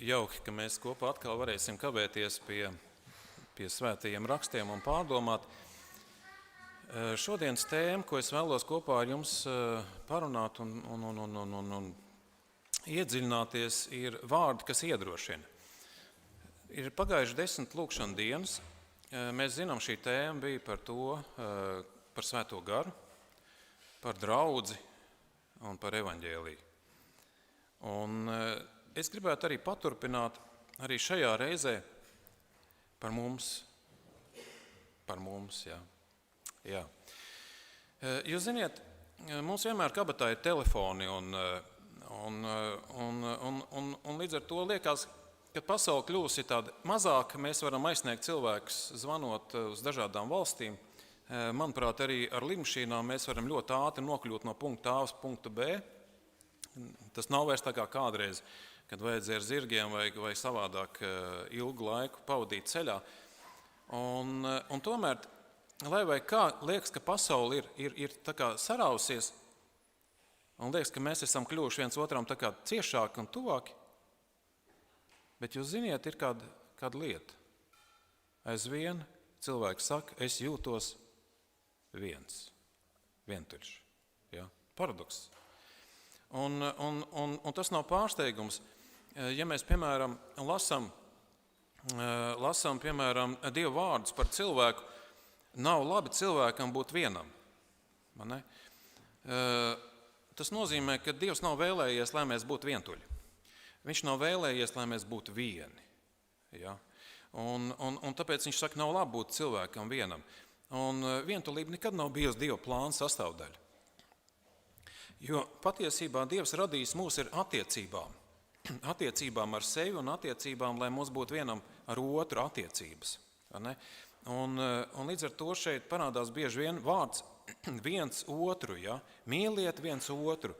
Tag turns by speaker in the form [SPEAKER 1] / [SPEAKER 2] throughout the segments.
[SPEAKER 1] jauki, ka mēs kopā atkal varēsim kavēties pie svētajiem rakstiem un pārdomāt. Šodienas tēma, ko es vēlos kopā ar jums parunāt un iedziļināties, ir vārdi, kas iedrošina. Ir pagājuši 10 lūkšana dienas. Mēs zinām, šī tēma bija par to, par svēto garu, par draudzi un par evaņģēliju. Un es gribētu arī paturpināt arī šajā reizē par mums, jā. Jā. Jūs ziniet, mums vienmēr kabatā ir telefoni un līdz ar to liekas, kad pasaule kļūsi tāda mazāka, mēs varam aizsniegt cilvēkus zvanot uz dažādām valstīm. Manuprāt, arī ar lidmašīnām mēs varam ļoti ātri nokļūt no punkta A uz punktu B. Tas nav vairs tā kā kādreiz, kad vajadzēja ar zirgiem vai savādāk ilgu laiku pavadīt ceļā. Un tomēr, lai vai kā, liekas, ka pasaule ir tā kā sarausies, un liekas, ka mēs esam kļuvuši viens otram tā kā ciešāki un tuvāki, bet jūs ziniet, ir kāda lieta. Aizvien cilvēks saka, es jūtos vientuļš. Ja? Paradoks. Un tas nav pārsteigums. Ja mēs, piemēram, lasām piemēram, Dieva vārdus par cilvēku, nav labi cilvēkam būt vienam. Ne? Tas nozīmē, ka Dievs nav vēlējies, lai mēs būtu vientuļi. Viņš nav vēlējies, lai mēs būtu vieni. Ja? Un tāpēc viņš saka, nav labi būt cilvēkam vienam. Un vientulība nekad nav bijusi Dieva plāna sastāvdaļa. Jo patiesībā Dievs radījis mūs ir attiecībām. Attiecībām ar sevi un attiecībām, lai mums būtu vienam ar otru attiecības. Ne? Un līdz ar to šeit parādās bieži vien vārds viens otru. Ja? Mīliet viens otru,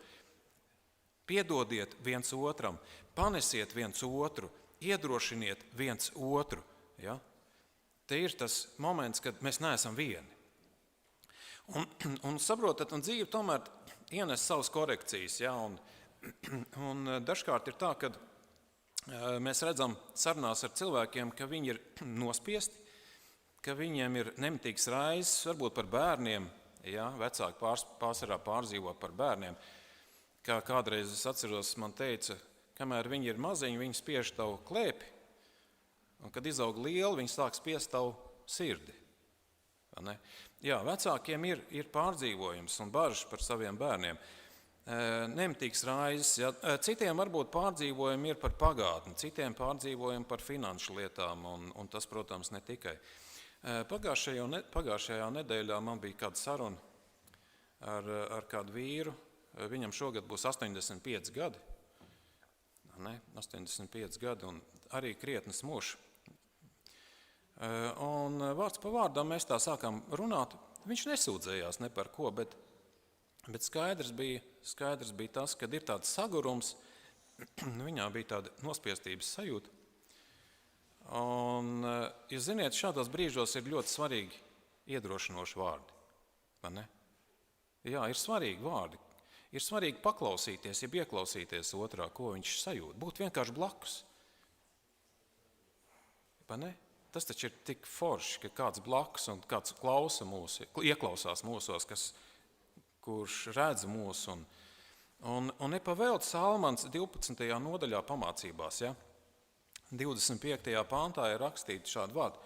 [SPEAKER 1] piedodiet viens otram, panesiet viens otru, iedrošiniet viens otru. Ja? Te ir tas moments, kad mēs neesam vieni. Un saprotat, un dzīve tomēr ienes savas korekcijas. Ja? Un dažkārt ir tā, ka mēs redzam sarunās ar cilvēkiem, ka viņi ir nospiesti, ka viņiem ir nemitīgs raizes, varbūt par bērniem, ja? Vecāki pārsvarā pārdzīvo par bērniem. Kā kādreiz es atceros, man teica, kamēr viņi ir maziņi, viņi spiež tavu klēpi, un kad izaug lieli, viņi sāk spiest tavu sirdi. Ne? Jā, vecākiem ir pārdzīvojums un bažas par saviem bērniem. Nemitīgs raizes. Ja? Citiem varbūt pārdzīvojumi ir par pagātni, citiem pārdzīvojumi par finanšu lietām, un tas, protams, ne tikai. Pagājušajā nedēļā man bija kāda saruna ar kādu vīru. Viņam šogad būs 85 gadi. Ne? 85 gadi un arī krietnes mūžs. Un vārds pa vārdam mēs tā sākām runāt. Viņš nesūdzējās ne par ko, bet skaidrs bija tas, kad ir tāds sagurums, viņā bija tāda nospiestības sajūta. Un, jūs ziniet, šādos brīžos ir ļoti svarīgi iedrošinoši vārdi. Vai ne? Jā, ir svarīgi vārdi. Ir svarīgi paklausīties, ja ieklausīties otrā, ko viņš sajūt. Būt vienkārši blakus. Vai ne? Tas taču ir tik forši, ka kāds blakus un kāds ieklausās mūsos, kurš redz mūs. Un nepavēlt Salmans 12. nodaļā pamācībās, ja? 25. pāntā ir rakstīti šādi vārdi.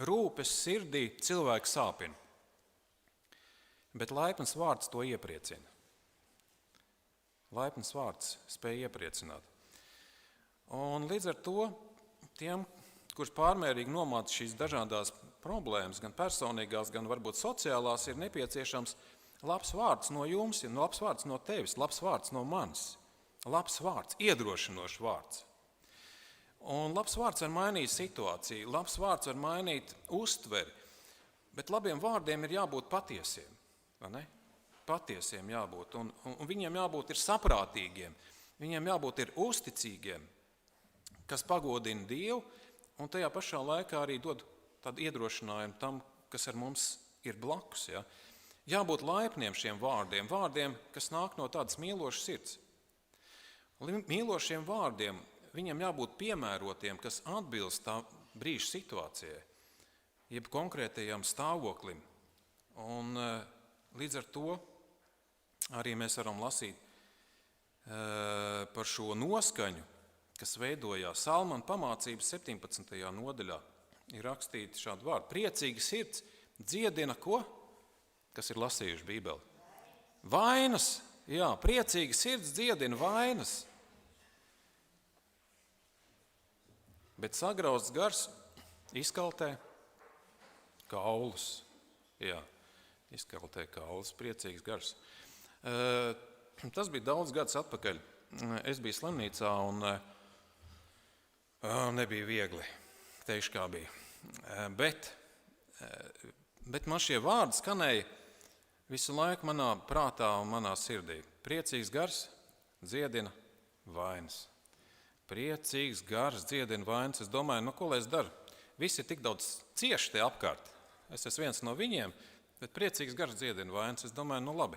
[SPEAKER 1] Rūpes sirdī cilvēku sāpina, bet laipns vārds to iepriecina. Laipns vārds spēja iepriecināt. Un līdz ar to tiem, kurš pārmērīgi nomāca šīs dažādās problēmas, gan personīgās, gan varbūt sociālās, ir nepieciešams labs vārds no jums, labs vārds no tevis, labs vārds no manis, labs vārds, iedrošinošs vārds. Un labs vārds var mainīt situāciju, labs vārds var mainīt uztveri, bet labiem vārdiem ir jābūt patiesiem, vai ne? Patiesiem jābūt, un viņiem jābūt ir saprātīgiem, viņiem jābūt ir uzticīgiem, kas pagodina Dievu, un tajā pašā laikā arī dod tādu iedrošinājumu tam, kas ar mums ir blakus. Ja? Jābūt laipniem šiem vārdiem, kas nāk no tādas mīlošas sirds. Mīlošiem vārdiem viņiem jābūt piemērotiem, kas atbilst tā brīža situācijai, jeb konkrētajam stāvoklim. Un līdz ar to arī mēs varam lasīt par šo noskaņu, kas veidojās Salmana pamācības 17. nodaļā. Ir rakstīti šādi vārdi. Priecīga sirds dziedina ko? Kas ir lasījuši Bībeli? Vainas. Jā, priecīga sirds dziedina vainas. Bet sagrausts gars izkaltē kaulus. Jā, izkaltē kaulus, priecīgs gars. Tas bija daudz gadus atpakaļ. Es biju slimnīcā un nebija viegli. Teikšu, kā bija. Bet man šie vārdi skanēja visu laiku manā prātā un manā sirdī. Priecīgs gars dziedina vainas. Priecīgs gars dziedina vainas. Es domāju, ko lai es daru? Visi ir tik daudz cieši te apkārt. Es esmu viens no viņiem, bet priecīgs gars dziedina vainas. Es domāju, labi.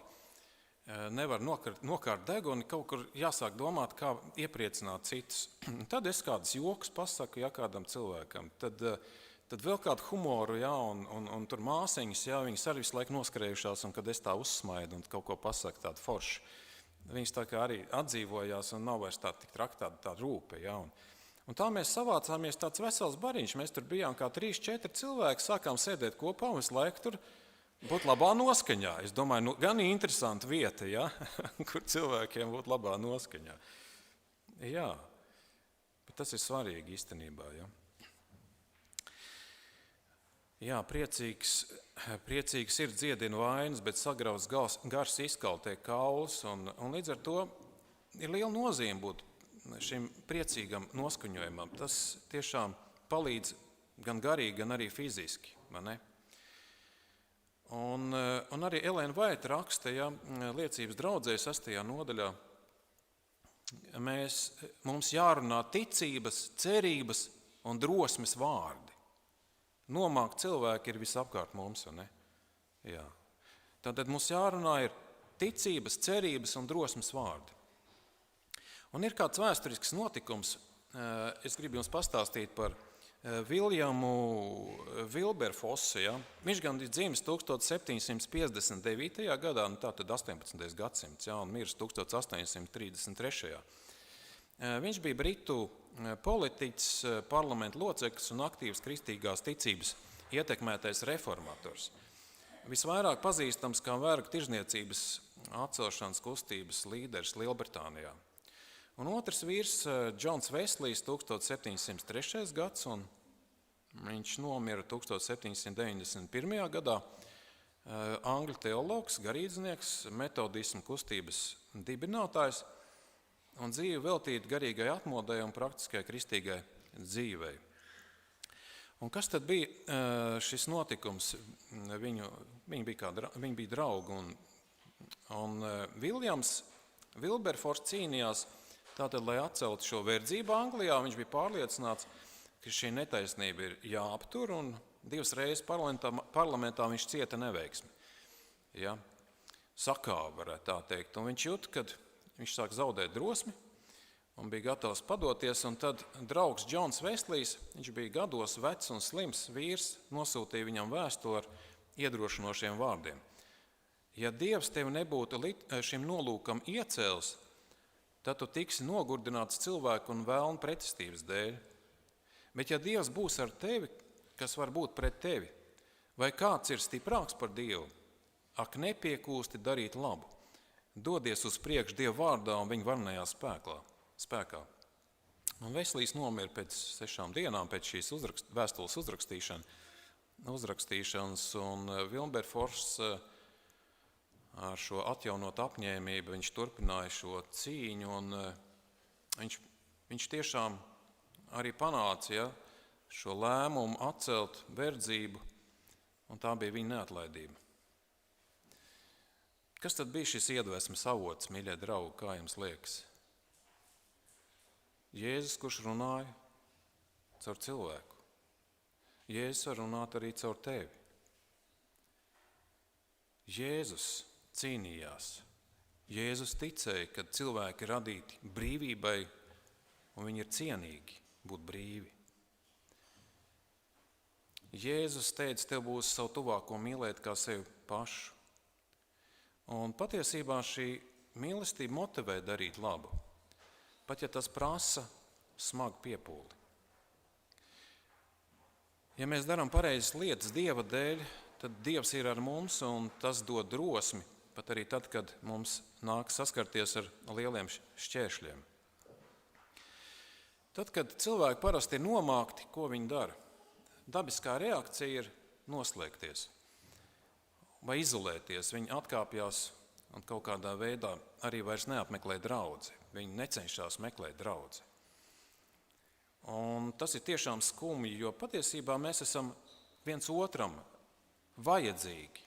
[SPEAKER 1] Nevar nokārt deguni, kaut kur jāsāk domāt, kā iepriecināt citus. Tad es kādus jokus pasaku, kādam cilvēkam. Tad vēl kādu humoru, un tur māsiņas, viņas arī visu laiku noskrējušās, un kad es tā uzsmaidu un kaut ko pasaku tādu foršu. Viņas tā kā arī atdzīvojās un nav vairs tāda tik traka, tāda rūpe. Un tā mēs savācāmies tāds vesels bariņš. Mēs tur bijām kā 3-4 cilvēki, sākām sēdēt kopā un visu laiku tur būt labā noskaņā. Es domāju, gan interesanta vieta, kur cilvēkiem būt labā noskaņā. Jā, bet tas ir svarīgi īstenībā. Jā, priecīgs ir dziedina vainas, bet sagrauts gars izkaltē kaulus. Un līdz ar to ir liela nozīme būt šim priecīgam noskaņojumam. Tas tiešām palīdz gan garīgi, gan arī fiziski. Un arī Elēna Vaita raksta, liecības draudzē 6. nodaļā, mums jārunā ticības, cerības un drosmes vārdi. Nomākt cilvēki ir visapkārt mums, vai ne? Jā. Tātad mums jārunā ir ticības, cerības un drosmes vārdi. Un ir kāds vēsturisks notikums, es gribu jums pastāstīt par Viljamu Vilberfosu. Viņš gan ir dzimis 1759. gadā, tātad 18. gadsimts, un miris 1833. Viņš bija britu politiķis, parlamenta loceklis un aktīvs kristīgās ticības ietekmētais reformators. Visvairāk pazīstams kā vergu tirzniecības atcelšanas kustības līderis Lielbritānijā. Un otrs vīrs, Džons Veslijs, 1703. gads, un viņš nomira 1791. gadā. Angļu teologs, garīdznieks, metodismu kustības dibinātājs un dzīve veltīta garīgai atmodai un praktiskai kristīgai dzīvei. Un kas tad bija šis notikums? Viņi bija draugi, un Viljams Vilberfors cīnījās tātad, lai atceltu šo verdzību Anglijā. Viņš bija pārliecināts, ka šī netaisnība ir jāaptur, un 2 reizes parlamentā viņš cieta neveiksmi. Sakāva, varētu tā teikt. Un viņš jūt, kad viņš sāk zaudēt drosmi un bija gatavs padoties, un tad draugs Džons Veslijs, viņš bija gados vecs un slims vīrs, nosūtīja viņam vēstuli ar iedrošinošiem vārdiem. Ja Dievs tevi nebūtu šim nolūkam iecēlis, tad tu tiksi nogurdināts cilvēku un vēlnu pretestības dēļ. Bet ja Dievs būs ar tevi, kas var būt pret tevi, vai kāds ir stiprāks par Dievu, ak nepiekūsti darīt labu, dodies uz priekšu Dieva vārdā un viņa varenajā spēkā. Un Veslijs nomira pēc 6 dienām pēc šīs vēstules uzrakstīšanas, un Vilberfors ar šo atjaunot apņēmību viņš turpināja šo cīņu, un viņš tiešām arī panāca šo lēmumu atcelt verdzību, un tā bija viņa neatlaidība. Kas tad bija šis iedvesmas avots, mīļie draugi, kā jums liekas? Jēzus, kurš runāja caur cilvēku. Jēzus var runāt arī caur tevi. Jēzus cīnījās. Jēzus ticēja, ka cilvēki ir radīti brīvībai un viņi ir cienīgi būt brīvi. Jēzus teica, tev būs savu tuvāko mīlēt kā sevi pašu. Un patiesībā šī mīlestība motivē darīt labu, pat ja tas prasa smagu piepūli. Ja mēs darām pareizas lietas Dieva dēļ, tad Dievs ir ar mums, un tas dod drosmi, pat arī tad, kad mums nāk saskarties ar lieliem šķēršļiem. Tad, kad cilvēki parasti ir nomākti, ko viņi dara? Dabiskā reakcija ir noslēgties vai izolēties. Viņi atkāpjas un kaut kādā veidā arī vairs neapmeklē draudzi. Viņi necenšas meklēt draudzi. Un tas ir tiešām skumji, jo patiesībā mēs esam viens otram vajadzīgi.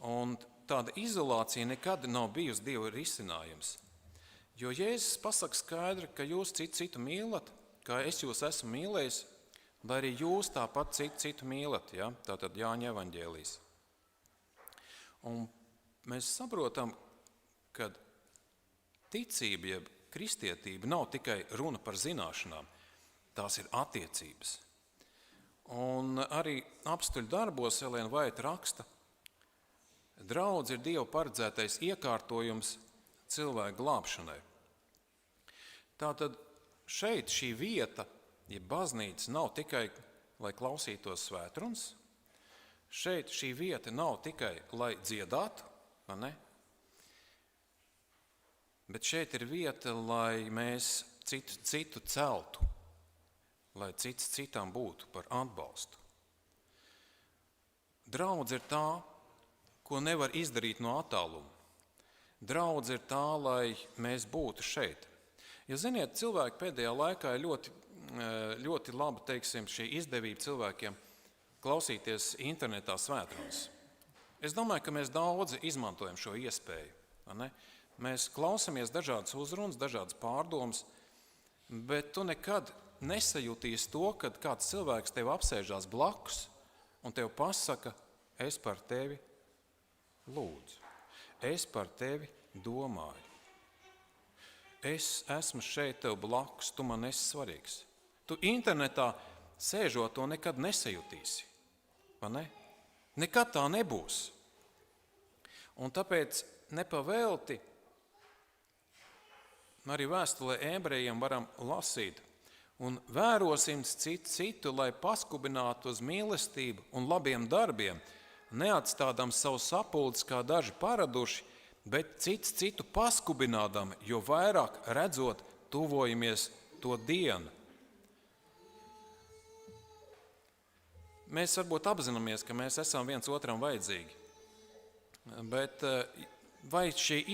[SPEAKER 1] Un tāda izolācija nekad nav bijusi Dieva risinājums. Jo Jēzus pasaka skaidri, ka jūs citu mīlat, kā es jūs esmu mīlējis, lai arī jūs tāpat citu mīlat. Ja? Tātad Jāņa evaņģēlijs. Un mēs saprotam, ka ticība, jeb kristietība nav tikai runa par zināšanām, tās ir attiecības. Un arī apstuļu darbos Elēna Vaita raksta, draudz ir Dieva paredzētais iekārtojums cilvēku glābšanai. Tātad šeit šī vieta, ja baznīca nav tikai, lai klausītos svētrunas, šeit šī vieta nav tikai, lai dziedātu, ne? Bet šeit ir vieta, lai mēs citu celtu, lai cits citam būtu par atbalstu. Draudz ir tā, ko nevar izdarīt no attāluma. Draudz ir tā, lai mēs būtu šeit. Ja ziniet, cilvēki pēdējā laikā ir ļoti laba, teiksim, šī izdevība cilvēkiem klausīties internetā svētrunas. Es domāju, ka mēs daudzi izmantojam šo iespēju. Ne? Mēs klausamies dažādas uzrunas, dažādas pārdomas, bet tu nekad nesajūtīsi to, kad kāds cilvēks tev apsēžās blakus un tev pasaka, es par tevi lūdzu, es par tevi domāju. Es esmu šeit tev blakus, tu man esi svarīgs. Tu internetā sēžot to nekad nesajutīsi, vai ne? Nekad tā nebūs. Un tāpēc nepavēlti arī vēstulē ebrejiem varam lasīt un vērosim citu, lai paskubinātu uz mīlestību un labiem darbiem, neatstādam savu sapulci, kā daži paraduši, bet citu paskubinādam, jo vairāk redzot, tuvojamies to dienu. Mēs varbūt apzināmies, ka mēs esam viens otram vajadzīgi, bet vai šī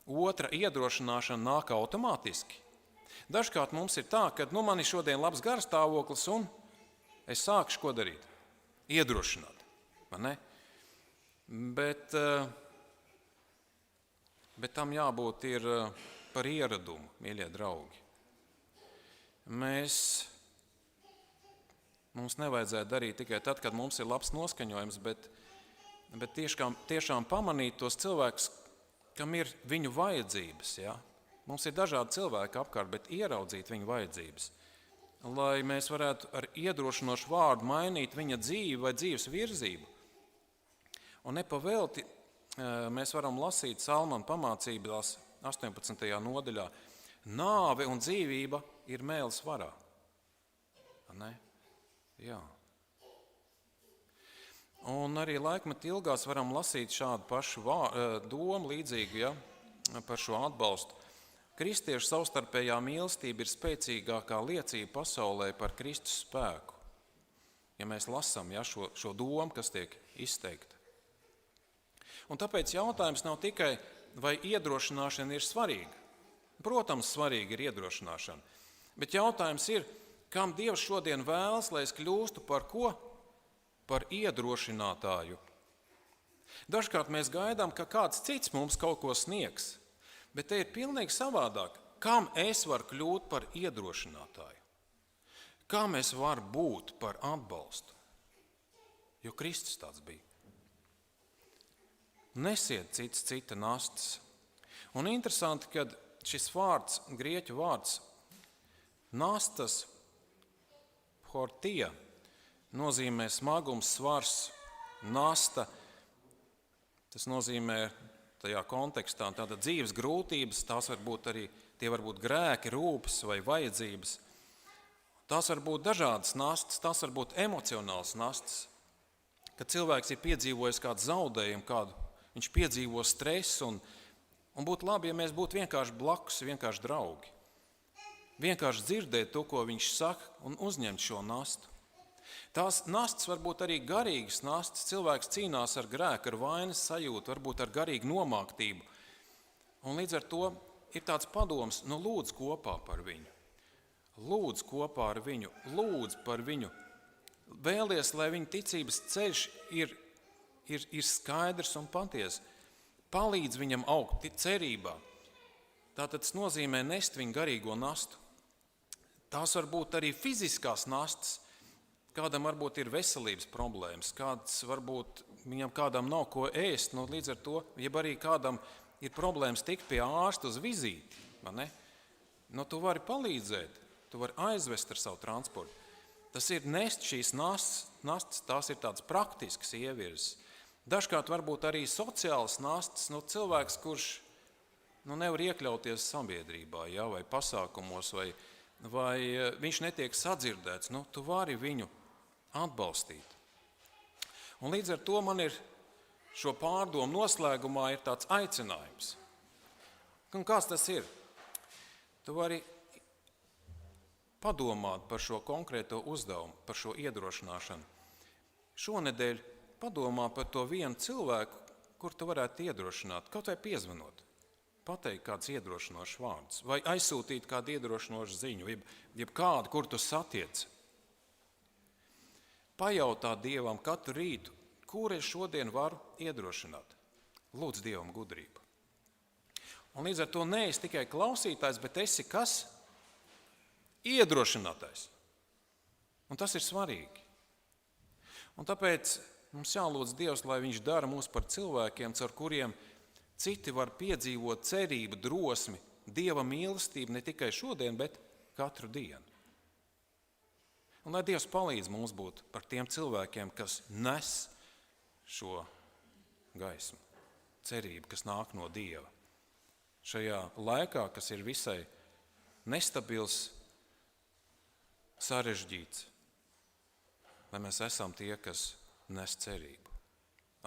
[SPEAKER 1] otra iedrošināšana nāk automātiski? Dažkārt mums ir tā, ka man ir šodien labs garstāvoklis un es sākšu ko darīt? Iedrošināt, vai ne? Bet tam jābūt ir par ieradumu, mīļie draugi. Mums nevajadzētu darīt tikai tad, kad mums ir labs noskaņojums, bet tiešām pamanīt tos cilvēkus, kam ir viņu vajadzības. Ja? Mums ir dažādi cilvēki apkārt, bet ieraudzīt viņu vajadzības, lai mēs varētu ar iedrošinošu vārdu mainīt viņa dzīvi vai dzīves virzību. Un nepavēlti mēs varam lasīt Salmana pamācībās 18. nodaļā. Nāve un dzīvība ir mēles varā. Ne? Jā. Un arī laikmetu ilgās varam lasīt šādu pašu domu līdzīgu, ja, par šo atbalstu. Kristiešu savstarpējā mīlestība ir spēcīgākā liecība pasaulē par Kristus spēku. Ja mēs lasām šo domu, kas tiek izteikta. Un tāpēc jautājums nav tikai, vai iedrošināšana ir svarīga. Protams, svarīga ir iedrošināšana. Bet jautājums ir, kam Dievs šodien vēlas, lai es kļūstu par ko? Par iedrošinātāju. Dažkārt mēs gaidām, ka kāds cits mums kaut ko sniegs, bet te ir pilnīgi savādāk. Kam es varu kļūt par iedrošinātāju? Kam es varu būt par atbalstu? Jo Kristus tāds bija. Nesiet cita nastas. Un interesanti, ka šis vārds, grieķu vārds, nastas, hortija, nozīmē smagums, svars, nasta. Tas nozīmē tajā kontekstā tāda dzīves grūtības, tie var būt grēki, rūpes vai vajadzības. Tās var būt dažādas nastas, tās var būt emocionāls nastas, kad cilvēks ir piedzīvojis kādu zaudējumu, viņš piedzīvo stresu, un būtu labi, ja mēs būtu vienkārši blakus, vienkārši draugi. Vienkārši dzirdēt to, ko viņš saka, un uzņemt šo nastu. Tās nastas var būt arī garīgas nastas. Cilvēks cīnās ar grēku, ar vainas sajūtu, varbūt ar garīgu nomāktību. Un līdz ar to ir tāds padoms, lūdz kopā par viņu. Lūdz kopā ar viņu, lūdz par viņu. Vēlies, lai viņa ticības ceļš ir skaidrs un patiess. Palīdz viņam augt cerībā. Tātad tas nozīmē nest viņu garīgo nastu. Tās var būt arī fiziskās nastas. Kādam varbūt ir veselības problēmas, viņam kādam nav ko ēst, līdz ar to, jeb arī kādam ir problēmas tikt pie ārsta uz vizīti. Tu vari palīdzēt, tu vari aizvest ar savu transportu. Tas ir nest šīs nastas, tās ir tādas praktiskas ievirzes. Dažkārt varbūt arī sociālas nastas, cilvēks, kurš nevar iekļauties sabiedrībā, vai pasākumos, vai viņš netiek sadzirdēts, tu vari viņu atbalstīt. Un līdz ar to man ir šo pārdomu noslēgumā ir tāds aicinājums. Un kāds tas ir? Tu vari padomāt par šo konkrēto uzdevumu, par šo iedrošināšanu. Šonedēļ padomā par to vienu cilvēku, kur tu varētu iedrošināt, kaut vai piezvanot. Pateikt kāds iedrošinošs vārds, vai aizsūtīt kādu iedrošinošu ziņu, jeb kādu, kur tu satiec. Pajautāt Dievam katru rītu, kur es šodien varu iedrošināt. Lūdz Dievam gudrību. Un līdz ar to neesi tikai klausītājs, bet esi kas? Iedrošinātājs. Un tas ir svarīgi. Un tāpēc mums jālūdz Dievs, lai viņš dara mūs par cilvēkiem, caur kuriem citi var piedzīvot cerību, drosmi, Dieva mīlestību ne tikai šodien, bet katru dienu. Un lai Dievs palīdz mums būt par tiem cilvēkiem, kas nes šo gaismu, cerību, kas nāk no Dieva. Šajā laikā, kas ir visai nestabils, sarežģīts, lai mēs esam tie, kas nes cerību.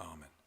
[SPEAKER 1] Āmen.